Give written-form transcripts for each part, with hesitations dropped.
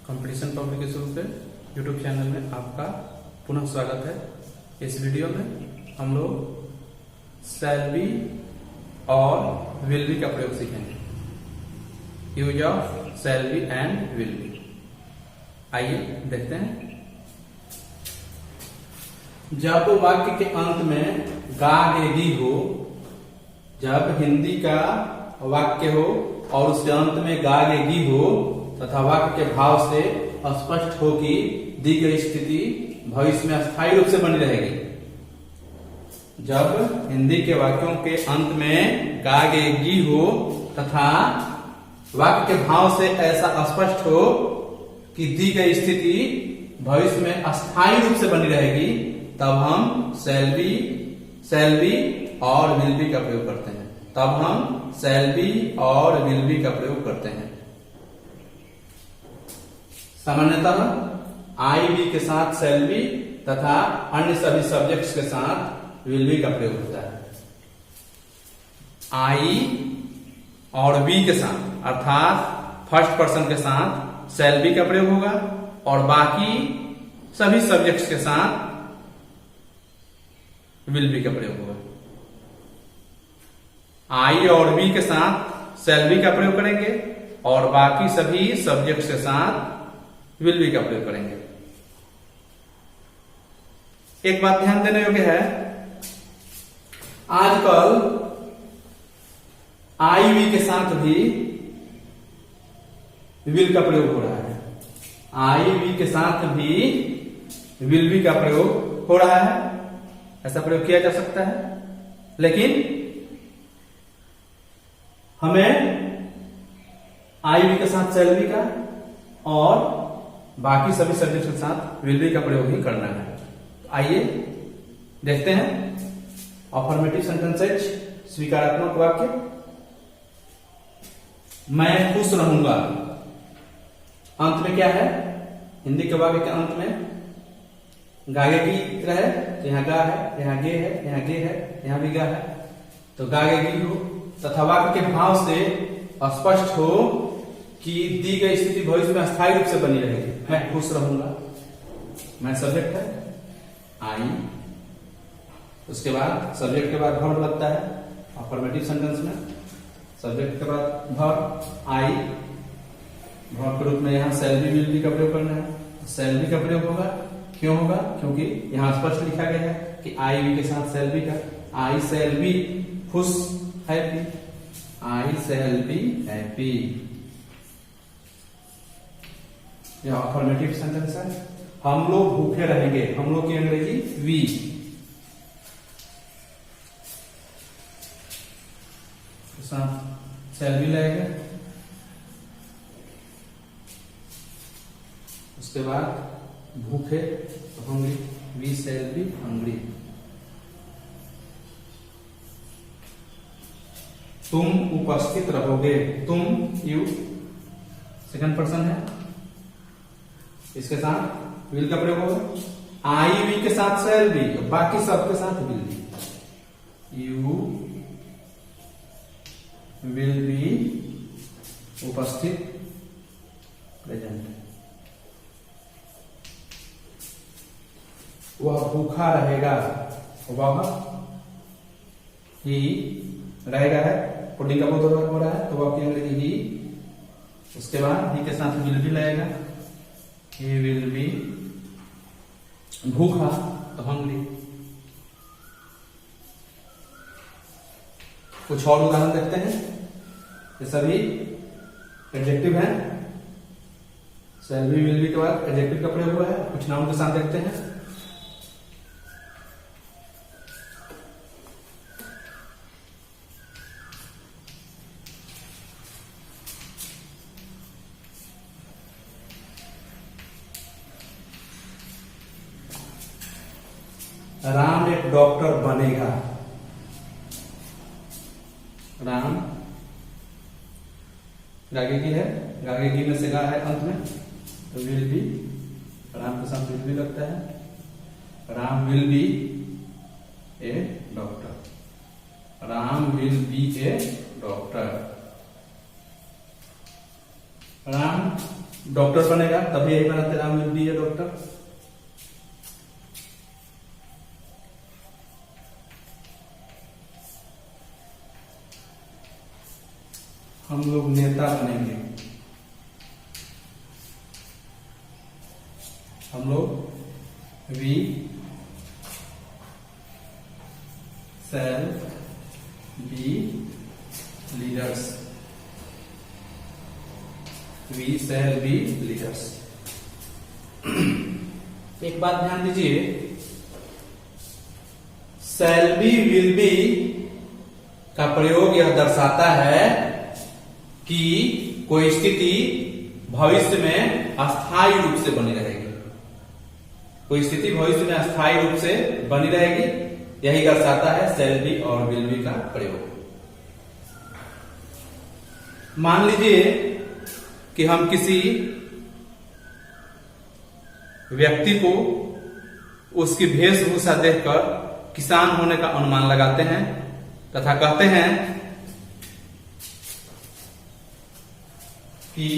Competition public school के YouTube channel में आपका पुनः स्वागत है। इस वीडियो में हम लोग शैल बी और विल बी का प्रयोग सीखेंगे। Use of shall be and will be. आइए देखते हैं। जब वाक्य के अंत में गा गे गी हो, जब हिंदी का वाक्य हो और उसके अंत में गा गे गी हो तथा वाक्य के भाव से स्पष्ट हो कि दी गई स्थिति भविष्य में स्थायी रूप से बनी रहेगी। जब हिंदी के वाक्यों के अंत में गा गे गी हो तथा वाक्य के भाव से ऐसा स्पष्ट हो कि दी गई स्थिति भविष्य में अस्थायी रूप से बनी रहेगी, तब हम शैल बी और विल बी का प्रयोग करते हैं। तब हम शैल बी और विल बी का प्रयोग करते हैं। सामान्यतः आई बी के साथ शैल बी तथा अन्य सभी सब्जेक्ट्स के साथ विल बी का प्रयोग होता है। आई और बी के साथ अर्थात फर्स्ट पर्सन के साथ शैल बी का प्रयोग होगा और बाकी सभी सब्जेक्ट्स के साथ विल बी का प्रयोग होगा। आई और बी के साथ शैल बी का प्रयोग करेंगे और बाकी सभी सब्जेक्ट्स के साथ विल बी का प्रयोग करेंगे। एक बात ध्यान देने योग्य है, आजकल आई बी के साथ भी विल का प्रयोग हो रहा है। आई बी के साथ भी विल बी का प्रयोग हो रहा है। ऐसा प्रयोग किया जा सकता है, लेकिन हमें आई बी के साथ शैल बी का और बाकी सभी सब्जेक्ट के साथ विल बी का प्रयोग ही करना है। तो आइए देखते हैं। अफर्मेटिव सेंटेंसेज, स्वीकारात्मक वाक्य। मैं खुश रहूंगा। अंत में क्या है? हिंदी के वाक्य के अंत में गागे की रहे, यहाँ गा है, यहाँ गे है, यहाँ गे है, यहाँ भी गा है, तो गागे की हो तथा वाक्य के भाव से स्पष्ट हो कि दी गई स्थिति भविष्य में अस्थायी रूप से बनी रहेगी। मैं खुश रहूंगा। मैं सब्जेक्ट है आई, उसके बाद सब्जेक्ट के बाद वर्ब लगता है अफर्मेटिव सेंटेंस में। सब्जेक्ट के बाद वर्ब आई, वर्ब के रूप में यहाँ शैल बी विल बी का प्रयोग करना है। शैल बी का प्रयोग होगा। क्यों होगा? क्योंकि यहाँ स्पष्ट लिखा गया है कि आई बी के साथ शैल बी का। आई शैल बी खुश happy. I shall be happy. यह अफर्मेटिव सेंटेंस है। हम लोग भूखे रहेंगे। हम लोग की अंग्रेजी वी। साथ शैल बी लगेगा। उसके बाद भूखे तो hungry, we shall be hungry. तुम उपस्थित रहोगे। तुम यू सेकंड पर्सन है, इसके साथ विल का प्रयोग होगा। आई वी के साथ शैल बी, बाकी सब के साथ will be. You will be उपस्थित, प्रेजेंट। वह भूखा रहेगा। वह ही रहेगा है, पुडिंग का बहुत हो रहा है तो वह की अंग्रेजी ही। उसके बाद ही के साथ विल बी लगेगा। ही विल बी भूखा तो हंग्री। कुछ और उदाहरण देखते हैं। ये सभी एडजेक्टिव हैं। शैल बी विल बी के बाद एडजेक्टिव का प्रयोग हुआ है। कुछ नाउन के साथ देखते हैं। राम एक डॉक्टर बनेगा। राम गागे की है, गागे की में से गा है अंत में, तो विल बी, राम के साथ विल बी लगता है। Ram will be a doctor. Ram will be a doctor. Ram doctor बनेगा, तभी यही बनाते Ram will be a doctor. हम लोग नेता बनेंगे, हम लोग we shall be leaders, we shall be leaders. एक बात ध्यान दीजिए, शैल बी विल बी का प्रयोग यह दर्शाता है कि कोई स्थिति भविष्य में अस्थायी रूप से बनी रहेगी, कोई स्थिति भविष्य में अस्थायी रूप से बनी रहेगी, यही दर्शाता है शैल बी और विल बी का प्रयोग। मान लीजिए कि हम किसी व्यक्ति को उसकी वेशभूषा देखकर किसान होने का अनुमान लगाते हैं तथा कहते हैं कि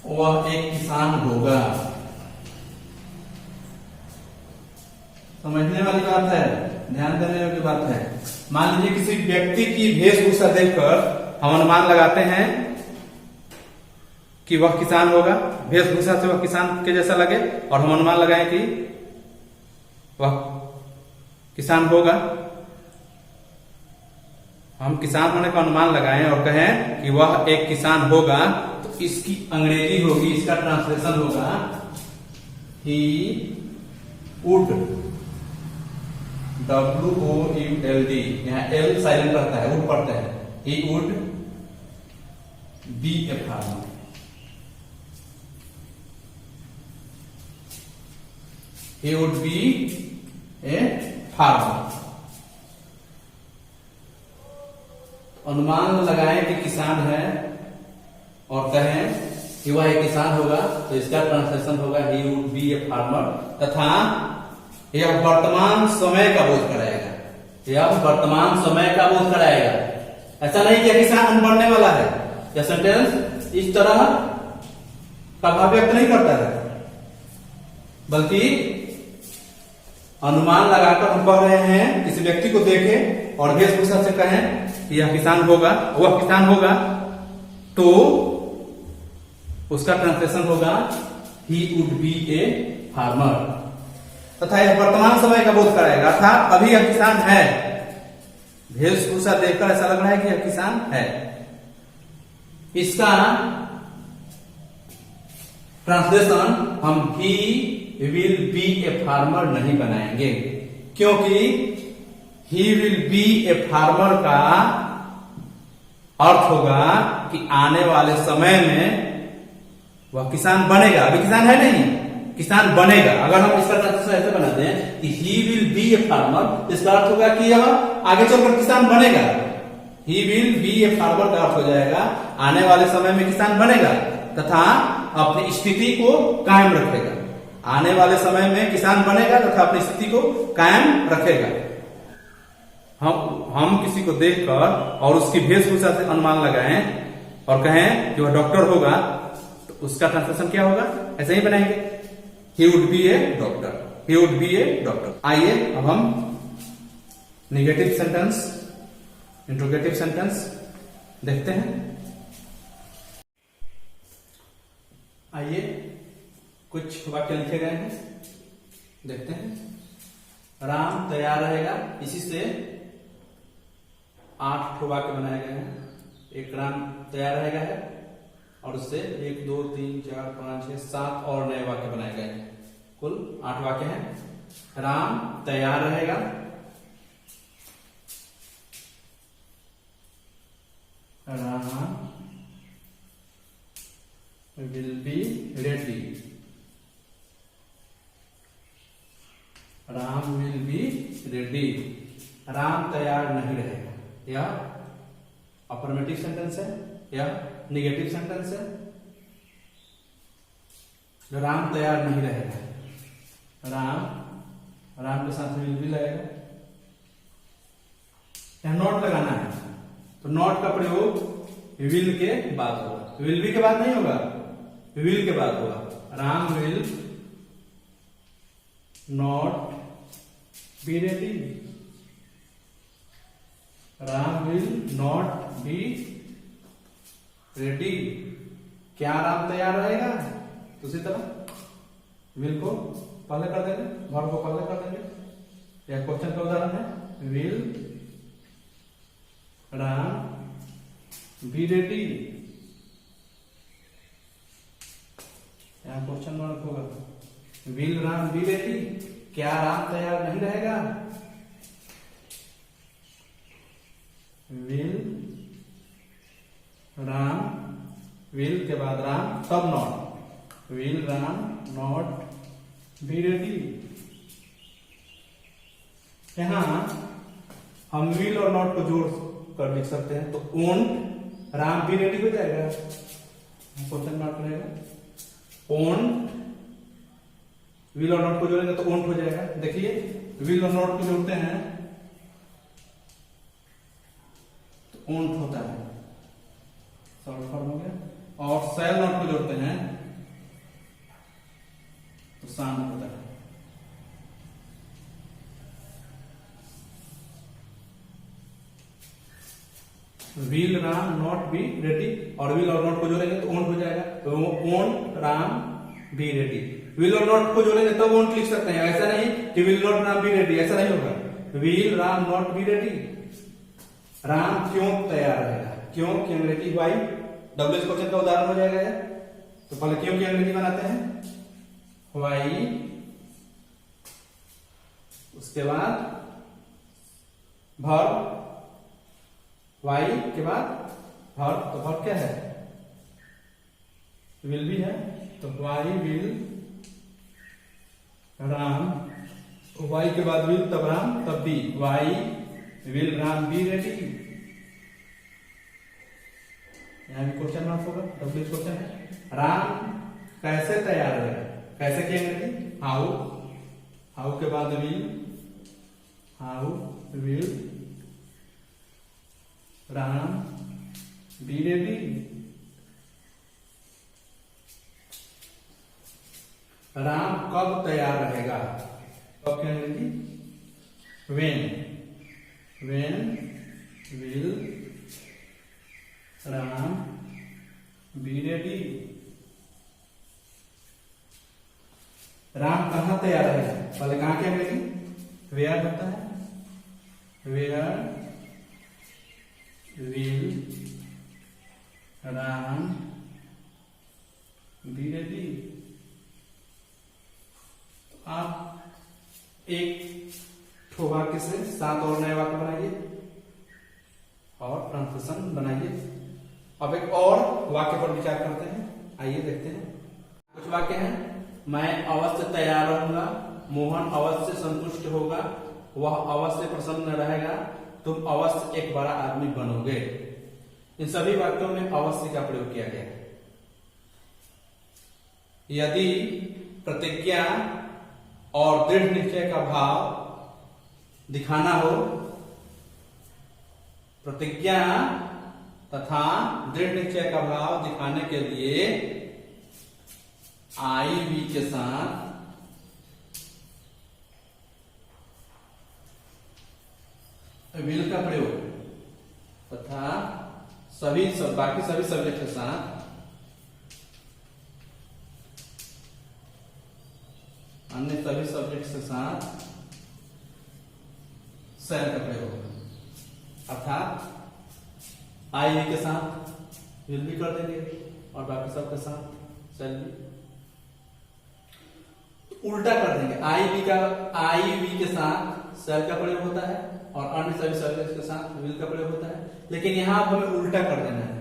वह एक किसान होगा। समझने वाली बात है, ध्यान देने वाली बात है। मान लीजिए किसी व्यक्ति की वेशभूषा देखकर हम अनुमान लगाते हैं कि वह किसान होगा, वेशभूषा से वह किसान के जैसा लगे और हम अनुमान लगाएं कि वह किसान होगा। हम किसान होने का अनुमान लगाएं और कहें कि वह एक किसान होगा, तो इसकी अंग्रेजी होगी, इसका ट्रांसलेशन होगा ही वुड, WOULD, यहाँ L साइलेंट रहता है, वुड पढ़ते हैं, he would be a farmer, he would be a farmer। अनुमान लगाएं कि किसान है और कहें कि वह एक किसान होगा, तो इसका ट्रांसलेशन होगा he would be a farmer, तथा यह वर्तमान समय का बोध कराएगा, यह वर्तमान समय का बोध कराएगा। ऐसा नहीं कि किसान बनने वाला है, यह सेंटेंस इस तरह का भाव व्यक्त नहीं करता है, बल्कि अनुमान लगाकर हम कह रहे हैं किसी व्यक्ति को देखें और वेशभूषा से कहें कि यह किसान होगा, वह किसान होगा, तो उसका ट्रांसलेशन होगा he would be a farmer, तथा यह वर्तमान समय का बोध कराएगा, अर्थात अभी यह किसान है। वेशभूषा देखकर ऐसा लग रहा है कि यह किसान है। इसका ट्रांसलेशन हम he will be a farmer नहीं बनाएंगे, क्योंकि he will be a farmer का अर्थ होगा कि आने वाले समय में वह किसान बनेगा, अभी किसान है नहीं, किसान बनेगा। अगर हम इसका ट्रांसलेशन ऐसे बनाते हैं कि he will be a farmer, इसका अर्थ होगा कि यह आगे चलकर किसान बनेगा। he will be a farmer का अर्थ हो जाएगा आने वाले समय में किसान बनेगा तथा अपनी स्थिति को कायम रखेगा, आने वाले समय में किसान बनेगा तथा अपनी स्थिति को कायम रखेगा। हम किसी को देखकर और उसकी वेशभूषा से अनुमान लगाएं और कहें कि वह डॉक्टर होगा, तो उसका ट्रांसलेशन क्या होगा, ऐसे ही बनाएंगे he would be a doctor, he would be a doctor। आइए अब हम नेगेटिव सेंटेंस, इंट्रोगेटिव सेंटेंस देखते हैं। आइए कुछ वाक्य लिखे गए हैं, देखते हैं। राम तैयार रहेगा, इसी से 8 वाक्य बनाए गए हैं। एक राम तैयार रहेगा है और उससे 1 2 3 4 5 6 7 और नए वाक्य बनाए गए हैं। कुल 8 वाक्य हैं। राम तैयार रहेगा, Ram will be ready, Ram will be ready। Ram तैयार नहीं रहेगा, यह अफर्मेटिव सेंटेंस है, यह निगेटिव सेंटेंस है। राम तैयार नहीं रहेगा, राम के साथ will be लगेगा। यह नॉट लगाना है, तो नॉट का प्रयोग विल के बाद होगा, विल बी के बाद नहीं होगा, विल के बाद होगा। Ram will not be ready, Ram will not be ready. क्या राम तैयार रहेगा? उसी तरह विल को पहले कर देंगे, वर्ब को पहले कर देंगे। यह क्वेश्चन का उदाहरण है, विल राम बी रेडी। यहां क्वेश्चन मार्क होगा, विल राम बी रेडी, क्या राम तैयार नहीं रहेगा? विल राम, विल के बाद राम तब not, will Ram not be ready. यहां हम विल और नॉट को जोड़ कर लिख सकते हैं, तो ओंट राम बी रेडी हो जाएगा, क्वेश्चन मार्क रहेगा। ओंट विल और नॉट को जोड़ेंगे तो ओंट हो जाएगा। देखिए विल और नॉट को जोड़ते हैं तो ओंट होता है, शॉर्ट फॉर्म हो गया। और सेल नॉट को जोड़ते हैं तो शाम होता है। Will Ram not be ready, और विल और नॉट को जोड़ेंगे तो ओंट हो जाएगा, तो ओंट राम बी रेडी। विल और नॉट को जोड़ेंगे तब ओंट लिख सकते हैं, ऐसा नहीं कि will not Ram be ready, ऐसा नहीं होगा। Will Ram not be ready, Ram क्यों तैयार रहेगा, क्यों की अंग्रेजी वाई, डब्ल्यू क्वेश्चन का उदाहरण हो जाएगा। तो पहले क्यों की अंग्रेजी बनाते हैं, वाई, उसके बाद वर्ब, वाई के बाद वर्ब, तो वर्ब क्या है, विल भी है, तो वाई विल राम, वाई के बाद विल तब राम तब be, why will Ram be ready. यहां भी क्वेश्चन मार्क होगा, डब्ल्यू क्वेश्चन है। राम कैसे तैयार रहेगा, कैसे किएंगे, हाउ, हाउ के बाद will, how will Ram be ready. Ram कब तैयार रहेगा, कब क्या अंग्रेजी, when, when will Ram be ready. Ram कहां तैयार रहेगा, पहले कहां क्या अंग्रेजी, वेयर होता है, where will Ram be ready. आप एक ठो वाक्य से 7 और नए वाक्य बनाइए और ट्रांसलेशन बनाइए। अब एक और वाक्य पर विचार करते हैं, आइए देखते हैं। कुछ वाक्य हैं, मैं अवश्य तैयार रहूंगा, मोहन अवश्य संतुष्ट होगा, वह अवश्य प्रसन्न रहेगा, तुम अवश्य एक बड़ा आदमी बनोगे। इन सभी वाक्यों में अवश्य का प्रयोग किया गया है। यदि प्रतिज्ञा और दृढ़ निश्चय का भाव दिखाना हो, प्रतिज्ञा तथा दृढ़ निश्चय का भाव दिखाने के लिए आई वी के साथ विल का प्रयोग तथा बाकी सभी सब्जेक्ट के साथ अन्य सभी सब्जेक्ट के साथ सेल का प्रयोग होगा, अर्थात आई वी के साथ विल भी कर देंगे और बाकी सब के साथ सेल भी। तो उल्टा कर देंगे, आई वी के साथ सेल का प्रयोग होता है और अन्य सभी सब्जेक्ट के साथ विल का प्रयोग होता है। लेकिन यहां हमें उल्टा कर देना है,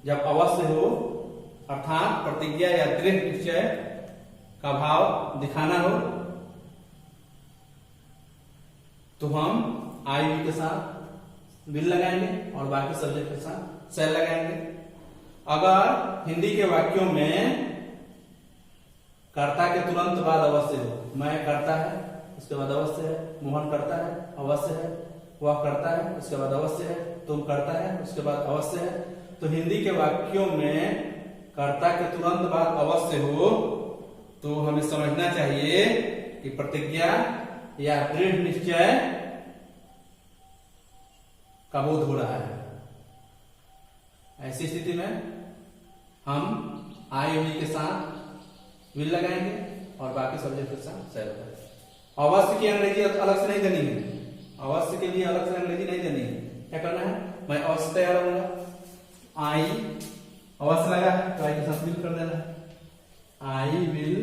जब अवश्य हो अर्थात प्रतिज्ञा या दृढ़ निश्चय का भाव दिखाना हो तो हम आई वी के साथ विल लगाएंगे और बाकी सब्जेक्ट के साथ सेल लगाएंगे। अगर हिंदी के वाक्यों में कर्ता के तुरंत बाद अवश्य हो, मैं करता है उसके बाद अवश्य है, मोहन करता है अवश्य है, वह करता है उसके बाद अवश्य है, तुम करता है उसके बाद अवश्य है, तो हिंदी के वाक्यों में कर्ता के तुरंत बाद अवश्य हो तो हमें समझना चाहिए कि प्रतिज्ञा या दृढ़ निश्चय का बोध हो रहा है। ऐसी स्थिति में हम आई हुई के साथ विल लगाएंगे और बाकी सब्जेक्ट के साथ सेल करेंगे। अवश्य की अंग्रेजी अलग से नहीं देनी है, अवश्य के लिए अलग से अंग्रेजी नहीं देनी है। क्या करना है, मैं अवश्य तैयार रहूंगा, आई अवश्य लगा है तो आई के साथ विल कर देना है, I will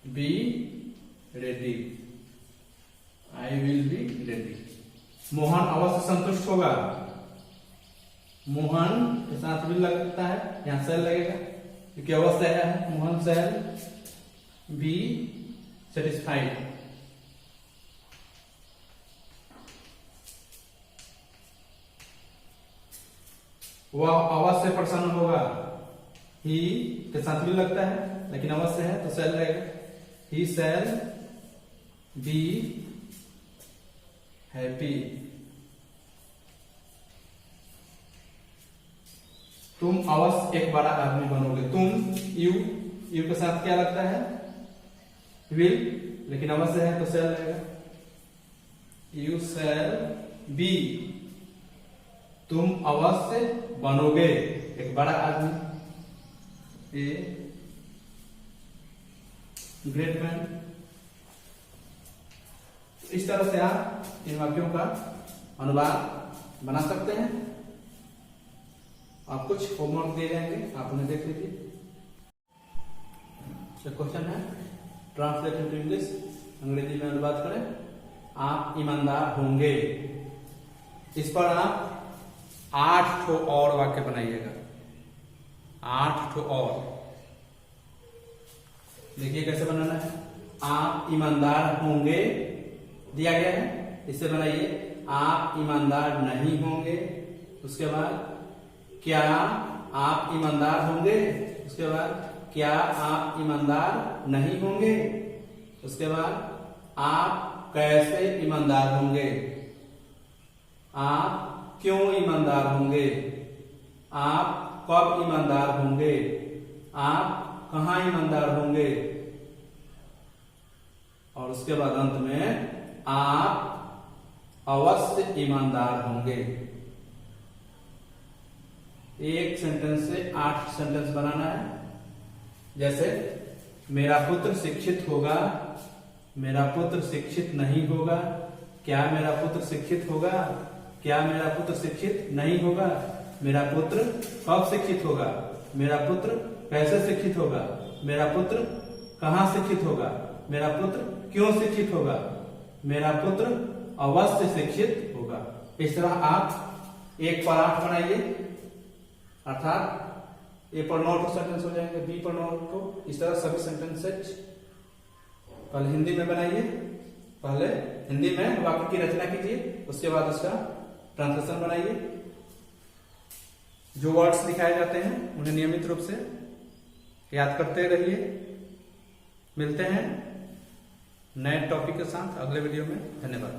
be ready, I will be ready. Mohan अवश्य संतुष्ट होगा, मोहन के साथ विल लगता है, यहां सेल लगेगा क्योंकि अवश्य है। मोहन सेल बी सेटिस्फाइड, वह अवश्य प्रसन्न होगा, ही के साथ भी लगता है लेकिन अवश्य है तो सेल रहेगा, ही सेल बी हैप्पी। तुम अवश्य एक बड़ा आदमी बनोगे, तुम यू के साथ क्या लगता है, विल, लेकिन अवश्य है तो सेल रहेगा, यू सेल बी, तुम अवश्य बनोगे एक बड़ा आदमी, ए ग्रेट मैन। इस तरह से आप इन वाक्यों का अनुवाद बना सकते हैं। आप कुछ होमवर्क दे जाएंगे, आप उन्हें देख लीजिए। क्वेश्चन है ट्रांसलेट इनटू इंग्लिश, अंग्रेजी में अनुवाद करें। आप ईमानदार होंगे, इस पर आप 8 ठो और वाक्य बनाइएगा, 8 ठो और। देखिए कैसे बनाना है। आप ईमानदार होंगे दिया गया है, इससे बनाइए आप ईमानदार नहीं होंगे, उसके बाद क्या आप ईमानदार होंगे, उसके बाद क्या आप ईमानदार नहीं होंगे, उसके बाद आप कैसे ईमानदार होंगे, आप क्यों ईमानदार होंगे, आप कब ईमानदार होंगे, आप कहां ईमानदार होंगे, और उसके बाद अंत में आप अवश्य ईमानदार होंगे। एक सेंटेंस से 8 सेंटेंस बनाना है। जैसे मेरा पुत्र शिक्षित होगा, मेरा पुत्र शिक्षित नहीं होगा, क्या मेरा पुत्र शिक्षित होगा, क्या मेरा पुत्र शिक्षित नहीं होगा, मेरा पुत्र कब शिक्षित होगा, मेरा पुत्र कैसे शिक्षित होगा, मेरा पुत्र कहां शिक्षित होगा, मेरा पुत्र क्यों शिक्षित होगा, मेरा पुत्र अवश्य शिक्षित होगा। इस तरह आप 1 पर 8 बनाइए, अर्थात ए पर 9 सेंटेंस हो जाएंगे, बी पर 9। इस तरह सभी सेंटेंसेस पहले हिंदी में बनाइए, पहले हिंदी में वाक्य की रचना कीजिए, उसके बाद उसका ट्रांसलेशन बनाइए। जो वर्ड्स दिखाए जाते हैं उन्हें नियमित रूप से याद करते रहिए। मिलते हैं नए टॉपिक के साथ अगले वीडियो में। धन्यवाद।